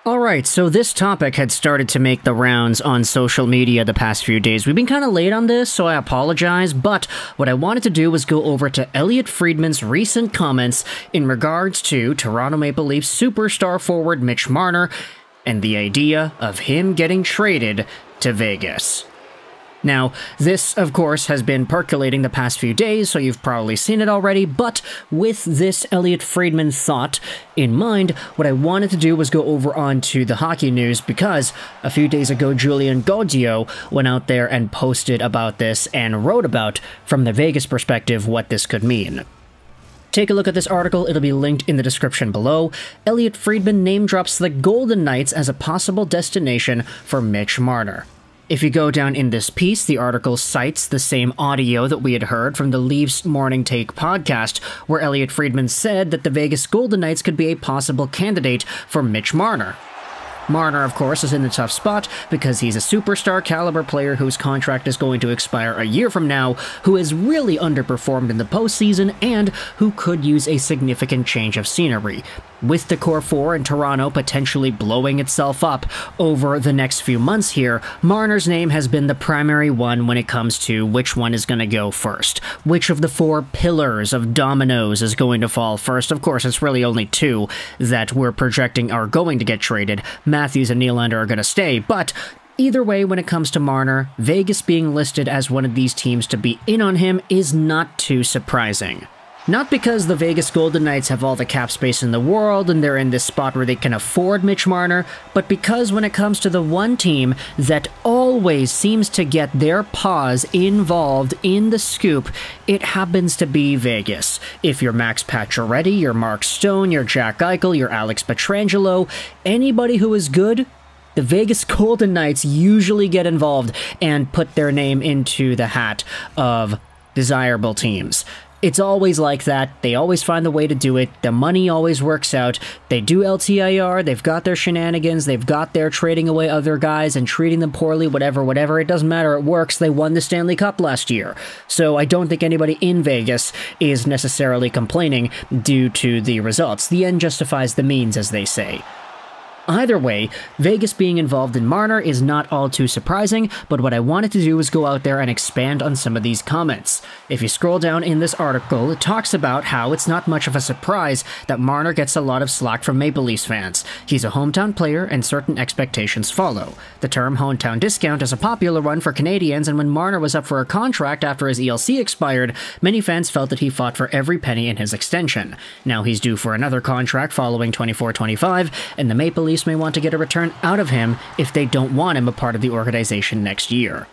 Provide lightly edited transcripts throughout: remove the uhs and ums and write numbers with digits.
Alright, so this topic had started to make the rounds on social media the past few days. We've been kind of late on this, so I apologize, but what I wanted to do was go over to Elliotte Friedman's recent comments in regards to Toronto Maple Leafs superstar forward Mitch Marner and the idea of him getting traded to Vegas. Now, this, of course, has been percolating the past few days, so you've probably seen it already, but with this Elliotte Friedman thought in mind, what I wanted to do was go over onto the hockey news, because a few days ago, Julien Gaudreau went out there and posted about this and wrote about, from the Vegas perspective, what this could mean. Take a look at this article, it'll be linked in the description below. Elliotte Friedman name drops the Golden Knights as a possible destination for Mitch Marner. If you go down in this piece, the article cites the same audio that we had heard from the Leafs Morning Take podcast, where Elliotte Friedman said that the Vegas Golden Knights could be a possible candidate for Mitch Marner. Marner, of course, is in a tough spot because he's a superstar caliber player whose contract is going to expire a year from now, who has really underperformed in the postseason, and who could use a significant change of scenery. With the core four in Toronto potentially blowing itself up over the next few months here, Marner's name has been the primary one when it comes to which one is going to go first. Which of the four pillars of dominoes is going to fall first? Of course, it's really only two that we're projecting are going to get traded. Matthews and Nylander are going to stay, but either way, when it comes to Marner, Vegas being listed as one of these teams to be in on him is not too surprising. Not because the Vegas Golden Knights have all the cap space in the world and they're in this spot where they can afford Mitch Marner, but because when it comes to the one team that always seems to get their paws involved in the scoop, it happens to be Vegas. If you're Max Pacioretty, you're Mark Stone, you're Jack Eichel, you're Alex Pietrangelo, anybody who is good, the Vegas Golden Knights usually get involved and put their name into the hat of desirable teams. It's always like that. They always find the way to do it. The money always works out. They do LTIR. They've got their shenanigans. They've got their trading away other guys and treating them poorly, whatever. It doesn't matter. It works. They won the Stanley Cup last year. So I don't think anybody in Vegas is necessarily complaining due to the results. The end justifies the means, as they say. Either way, Vegas being involved in Marner is not all too surprising, but what I wanted to do was go out there and expand on some of these comments. If you scroll down in this article, it talks about how it's not much of a surprise that Marner gets a lot of slack from Maple Leafs fans. He's a hometown player and certain expectations follow. The term hometown discount is a popular one for Canadiens, and when Marner was up for a contract after his ELC expired, many fans felt that he fought for every penny in his extension. Now he's due for another contract following 24-25, and the Maple Leafs may want to get a return out of him if they don't want him a part of the organization next year.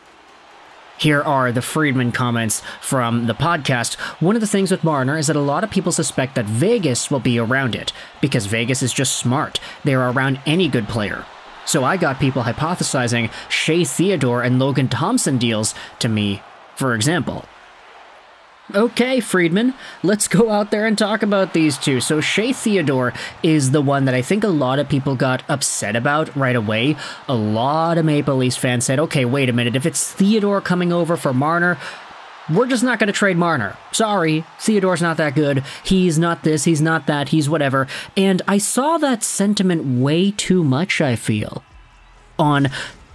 Here are the Friedman comments from the podcast. One of the things with Marner is that a lot of people suspect that Vegas will be around it, because Vegas is just smart. They're around any good player. So I got people hypothesizing Shea Theodore and Logan Thompson deals to me, for example. Okay, Friedman, let's go out there and talk about these two. So Shea Theodore is the one that I think a lot of people got upset about right away. A lot of Maple Leafs fans said, okay, wait a minute, if it's Theodore coming over for Marner, we're just not going to trade Marner. Sorry, Theodore's not that good. He's not this, he's not that, he's whatever. And I saw that sentiment way too much, I feel, on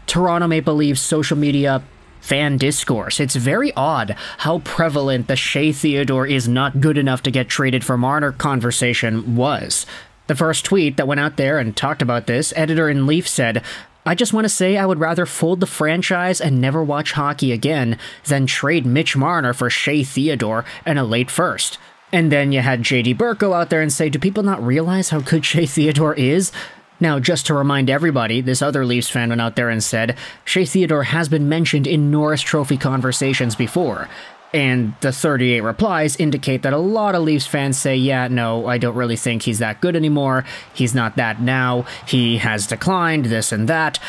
Toronto Maple Leafs social media fan discourse. It's very odd how prevalent the Shea Theodore is not good enough to get traded for Marner conversation was. The first tweet that went out there and talked about this, editor-in-Leaf said, "I just want to say I would rather fold the franchise and never watch hockey again than trade Mitch Marner for Shea Theodore and a late first." And then you had JD Burke go out there and say, do people not realize how good Shea Theodore is? Now, just to remind everybody, this other Leafs fan went out there and said, Shea Theodore has been mentioned in Norris Trophy conversations before. And the 38 replies indicate that a lot of Leafs fans say, yeah, no, I don't really think he's that good anymore. He's not that now. He has declined, this and that.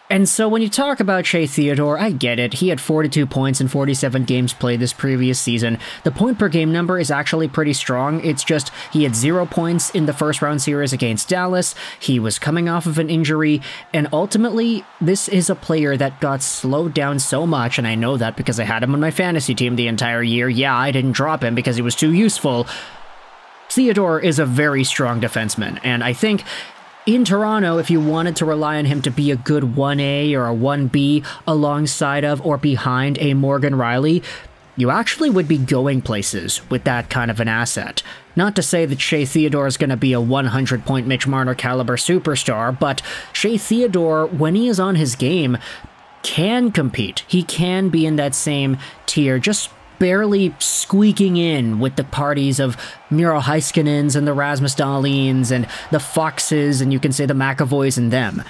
And so when you talk about Shea Theodore, I get it. He had 42 points in 47 games played this previous season. The point-per-game number is actually pretty strong. It's just he had 0 points in the first-round series against Dallas. He was coming off of an injury. And ultimately, this is a player that got slowed down so much, and I know that because I had him on my fantasy team the entire year. Yeah, I didn't drop him because he was too useful. Theodore is a very strong defenseman, and I think in Toronto, if you wanted to rely on him to be a good 1A or a 1B alongside of or behind a Morgan Rielly, you actually would be going places with that kind of an asset. Not to say that Shea Theodore is going to be a 100-point Mitch Marner caliber superstar, but Shea Theodore, when he is on his game, can compete. He can be in that same tier, just barely squeaking in with the parties of Miro Heiskanens and the Rasmus Dahlins and the Foxes, and you can say the McAvoys and them.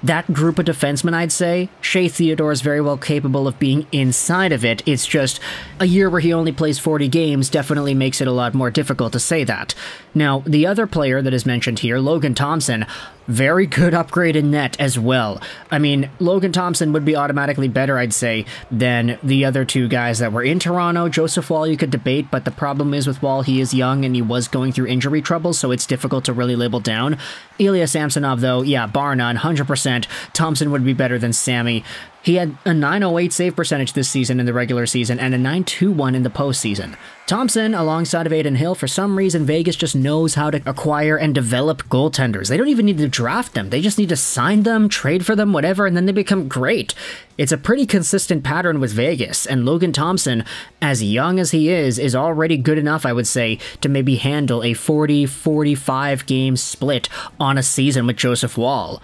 That group of defensemen, I'd say, Shea Theodore is very well capable of being inside of it. It's just a year where he only plays 40 games definitely makes it a lot more difficult to say that. Now, the other player that is mentioned here, Logan Thompson, very good upgrade in net as well. I mean, Logan Thompson would be automatically better, I'd say, than the other two guys that were in Toronto. Joseph Woll you could debate, but the problem is with Woll, he is young and he was going through injury trouble, so it's difficult to really label down. Ilya Samsonov, though, yeah, bar none, 100%. Thompson would be better than Sammy. He had a .908 save percentage this season in the regular season and a .921 in the postseason. Thompson, alongside of Adin Hill, for some reason Vegas just knows how to acquire and develop goaltenders. They don't even need to draft them. They just need to sign them, trade for them, whatever, and then they become great. It's a pretty consistent pattern with Vegas, and Logan Thompson, as young as he is already good enough, I would say, to maybe handle a 40-45 game split on a season with Joseph Woll.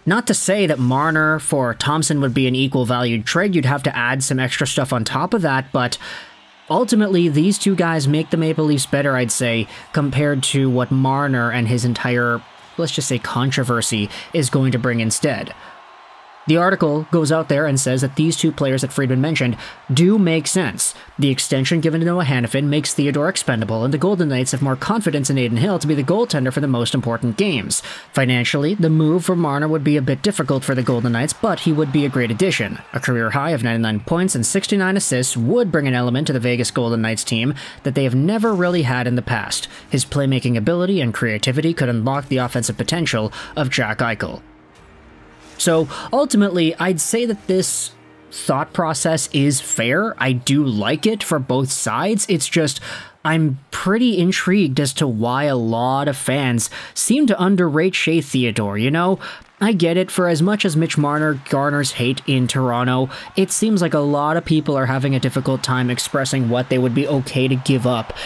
Not to say that Marner for Thompson would be an equal valued trade, you'd have to add some extra stuff on top of that, but ultimately these two guys make the Maple Leafs better, I'd say, compared to what Marner and his entire, let's just say, controversy is going to bring instead. The article goes out there and says that these two players that Friedman mentioned do make sense. The extension given to Noah Hanifin makes Theodore expendable, and the Golden Knights have more confidence in Adin Hill to be the goaltender for the most important games. Financially, the move for Marner would be a bit difficult for the Golden Knights, but he would be a great addition. A career high of 99 points and 69 assists would bring an element to the Vegas Golden Knights team that they have never really had in the past. His playmaking ability and creativity could unlock the offensive potential of Jack Eichel. So, ultimately, I'd say that this thought process is fair. I do like it for both sides. It's just, I'm pretty intrigued as to why a lot of fans seem to underrate Shea Theodore, you know? I get it, for as much as Mitch Marner garners hate in Toronto, it seems like a lot of people are having a difficult time expressing what they would be okay to give up,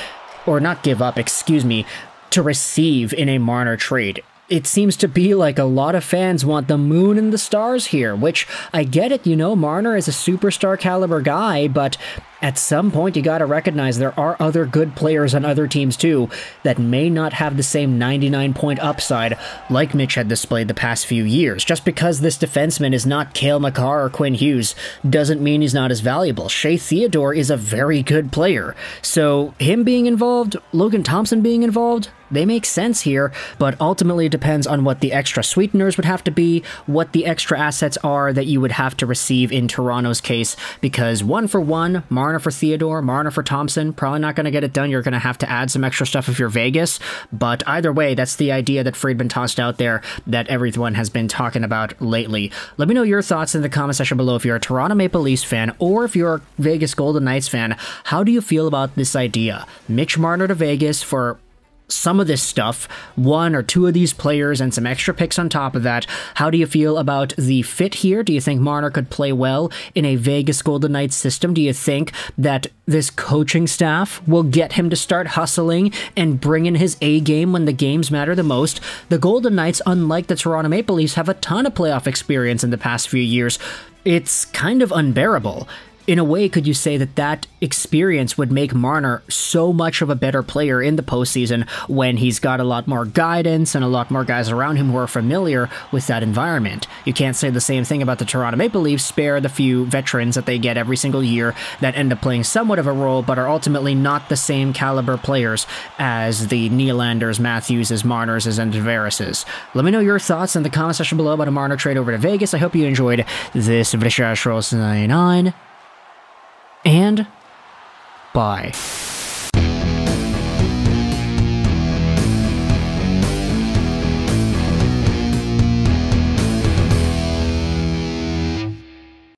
or not give up, excuse me, to receive in a Marner trade. It seems to be like a lot of fans want the moon and the stars here, which I get it, you know, Marner is a superstar caliber guy, but at some point you gotta recognize there are other good players on other teams too that may not have the same 99-point upside like Mitch had displayed the past few years. Just because this defenseman is not Cale Makar or Quinn Hughes doesn't mean he's not as valuable. Shea Theodore is a very good player, so him being involved, Logan Thompson being involved, they make sense here, but ultimately it depends on what the extra sweeteners would have to be, what the extra assets are that you would have to receive in Toronto's case, because 1-for-1, Marner for Theodore, Marner for Thompson, probably not going to get it done. You're going to have to add some extra stuff if you're Vegas, but either way, that's the idea that Friedman tossed out there that everyone has been talking about lately. Let me know your thoughts in the comment section below. If you're a Toronto Maple Leafs fan, or if you're a Vegas Golden Knights fan, how do you feel about this idea? Mitch Marner to Vegas for some of this stuff, 1 or 2 of these players and some extra picks on top of that. How do you feel about the fit here? Do you think Marner could play well in a Vegas Golden Knights system? Do you think that this coaching staff will get him to start hustling and bring in his A game when the games matter the most? The Golden Knights, unlike the Toronto Maple Leafs, have a ton of playoff experience in the past few years. It's kind of unbearable. In a way, could you say that that experience would make Marner so much of a better player in the postseason when he's got a lot more guidance and a lot more guys around him who are familiar with that environment? You can't say the same thing about the Toronto Maple Leafs, spare the few veterans that they get every single year that end up playing somewhat of a role but are ultimately not the same caliber players as the Nylanders, Matthewses, Marners, and Dvorsky. Let me know your thoughts in the comment section below about a Marner trade over to Vegas. I hope you enjoyed this video. And bye.